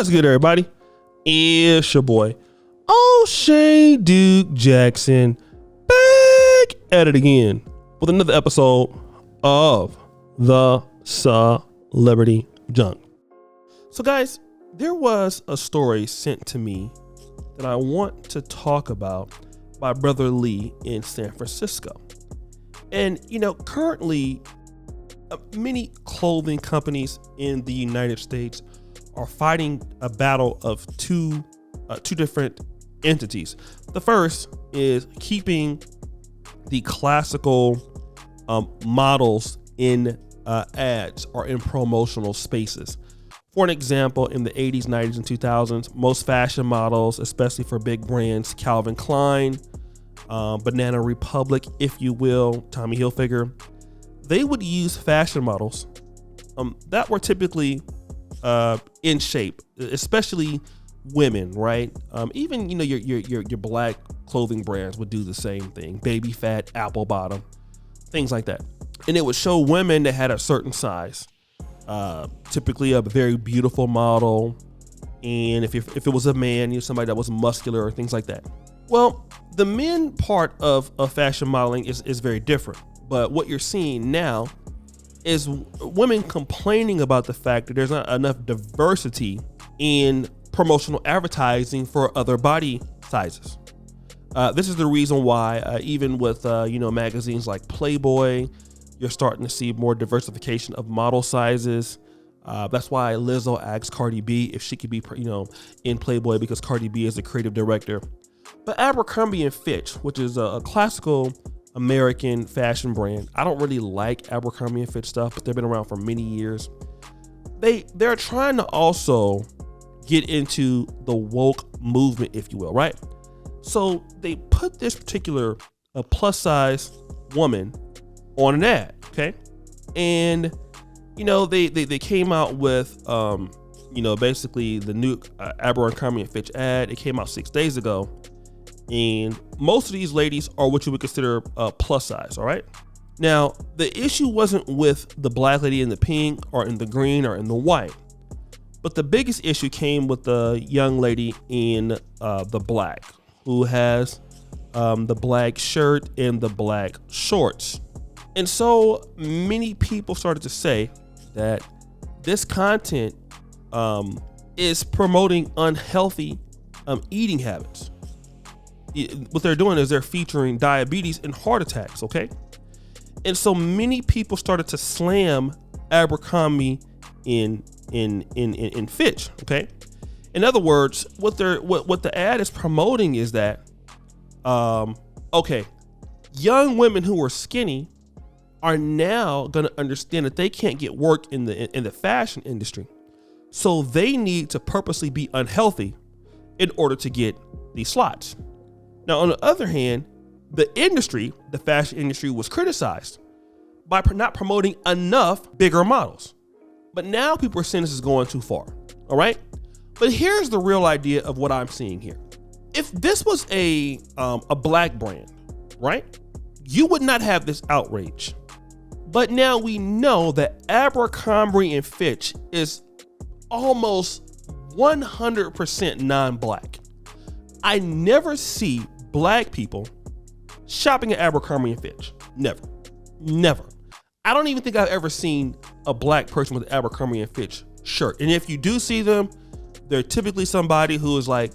What's good, everybody? It's your boy, O'Shea Duke Jackson, back at it again with another episode of the Celebrity Junk. So, guys, there was a story sent to me that I want to talk about by Brother Lee in San Francisco. And, currently, many clothing companies in the United States are fighting a battle of two different entities. The first is keeping the classical models in ads or in promotional spaces. For an example, in the 80s, 90s, and 2000s, most fashion models, especially for big brands, Calvin Klein, Banana Republic, if you will, Tommy Hilfiger, they would use fashion models that were typically in shape, especially women, right? Even your black clothing brands would do the same thing. Baby fat, apple bottom, things like that. And it would show women that had a certain size, typically a very beautiful model. And if it was a man, somebody that was muscular or things like that. Well, the men part of fashion modeling is very different. But what you're seeing now is women complaining about the fact that there's not enough diversity in promotional advertising for other body sizes. This is the reason why even with magazines like Playboy, you're starting to see more diversification of model sizes. That's why Lizzo asked Cardi B if she could be in Playboy, because Cardi B is the creative director. But Abercrombie & Fitch, which is a classical American fashion brand. I don't really like Abercrombie & Fitch stuff, but they've been around for many years. They're trying to also get into the woke movement, if you will, right? So they put this particular plus size woman on an ad, okay? And they came out with basically the new Abercrombie & Fitch ad. It came out 6 days ago. And most of these ladies are what you would consider plus size, all right? Now, the issue wasn't with the black lady in the pink or in the green or in the white. But the biggest issue came with the young lady in the black, who has the black shirt and the black shorts. And so many people started to say that this content is promoting unhealthy eating habits. What they're doing is they're featuring diabetes and heart attacks, okay? And so many people started to slam Abercrombie in Fitch, okay? In other words, what the ad is promoting is that, young women who are skinny are now going to understand that they can't get work in the fashion industry, so they need to purposely be unhealthy in order to get these slots. Now, on the other hand, the fashion industry was criticized by not promoting enough bigger models. But now people are saying this is going too far, all right? But here's the real idea of what I'm seeing here. If this was a black brand, right, you would not have this outrage. But now we know that Abercrombie & Fitch is almost 100% non-black. I never see black people shopping at Abercrombie & Fitch. Never. I don't even think I've ever seen a black person with an Abercrombie & Fitch shirt. And if you do see them, they're typically somebody who is like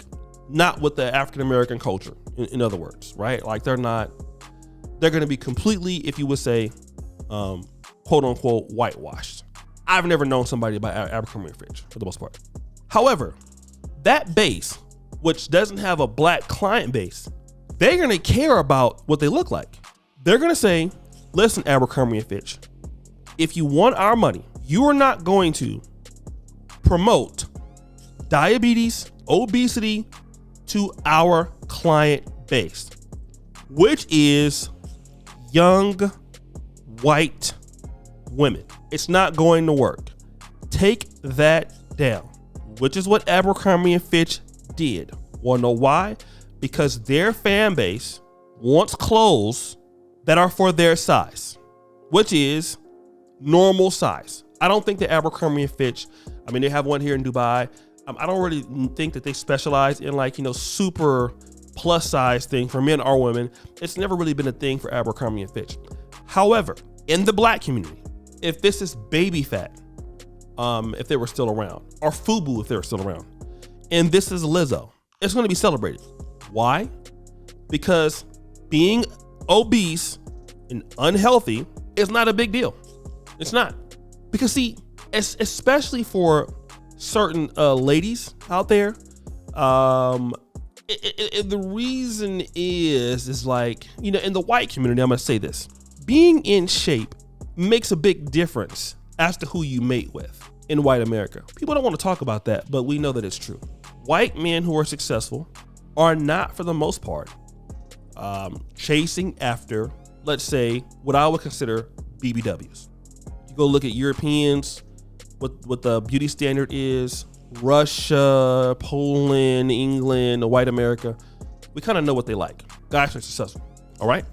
not with the African-American culture, in other words, right? Like they're going to be completely, if you would say, quote unquote, whitewashed. I've never known somebody to buy Abercrombie & Fitch for the most part. However, that base, which doesn't have a black client base, they're going to care about what they look like. They're going to say, listen, Abercrombie & Fitch, if you want our money, you are not going to promote diabetes, obesity to our client base, which is young, white women. It's not going to work. Take that down, which is what Abercrombie & Fitch did. Want to know why? Because their fan base wants clothes that are for their size, which is normal size. I don't think that Abercrombie & Fitch, they have one here in Dubai. I don't really think that they specialize in like, super plus size thing for men or women. It's never really been a thing for Abercrombie and Fitch. However, in the black community, if this is baby fat, if they were still around, or FUBU if they were still around, and this is Lizzo, it's going to be celebrated. Why? Because being obese and unhealthy is not a big deal. It's not. Because see, especially for certain ladies out there, the reason is like, in the white community, I'm going to say this. Being in shape makes a big difference as to who you mate with in white America. People don't want to talk about that, but we know that it's true. White men who are successful are not, for the most part, chasing after, let's say, what I would consider BBWs. You go look at Europeans, what the beauty standard is, Russia, Poland, England, white America. We kind of know what they like. Guys are successful, all right?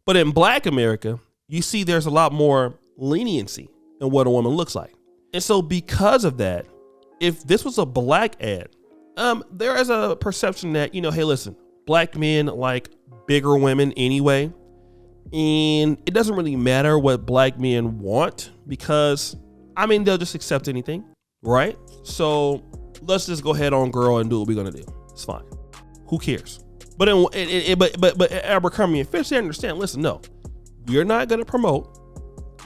But in black America, you see there's a lot more leniency in what a woman looks like. And so because of that, if this was a black ad, there is a perception that, hey, listen, black men like bigger women anyway. And it doesn't really matter what black men want because, they'll just accept anything, right? So let's just go ahead on, girl, and do what we're going to do. It's fine. Who cares? But Abercrombie and Fitch, they understand, listen, no, we're not going to promote.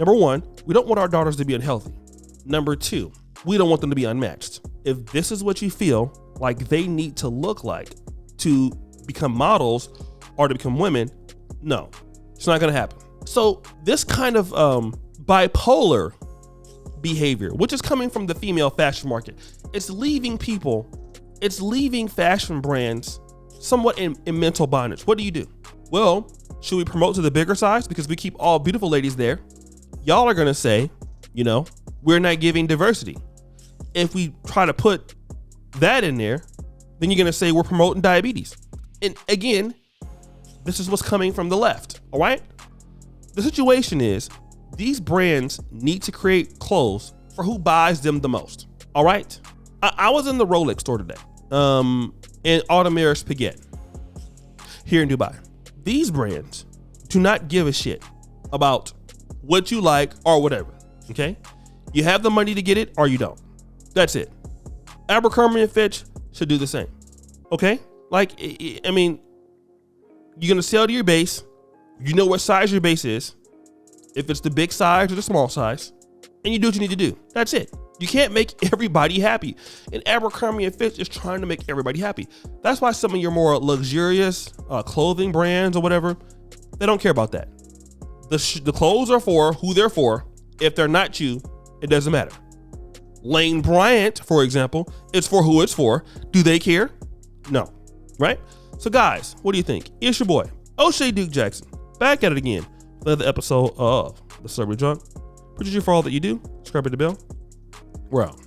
Number one, we don't want our daughters to be unhealthy. Number two, we don't want them to be unmatched. If this is what you feel like they need to look like to become models or to become women, no, it's not going to happen. So this kind of bipolar behavior, which is coming from the female fashion market, it's leaving fashion brands somewhat in mental bondage. What do? Well, should we promote to the bigger size because we keep all beautiful ladies there? Y'all are going to say, we're not giving diversity. If we try to put that in there, then you're going to say we're promoting diabetes. And again, this is what's coming from the left, all right? The situation is these brands need to create clothes for who buys them the most, all right? I was in the Rolex store today in Audemars Piguet here in Dubai. These brands do not give a shit about what you like or whatever, okay? You have the money to get it or you don't. That's it. Abercrombie and Fitch should do the same, okay? Like, you're going to sell to your base. You know what size your base is, if it's the big size or the small size, and you do what you need to do. That's it. You can't make everybody happy. And Abercrombie and Fitch is trying to make everybody happy. That's why some of your more luxurious clothing brands or whatever, they don't care about that. The clothes are for who they're for. If they're not you, it doesn't matter. Lane Bryant, for example, it's for who it's for. Do they care? No. Right? So guys, what do you think? It's your boy, O'Shea Duke Jackson, back at it again for another episode of The Celebrity Drunk. Appreciate you for all that you do. Subscribe to the bell. We're out.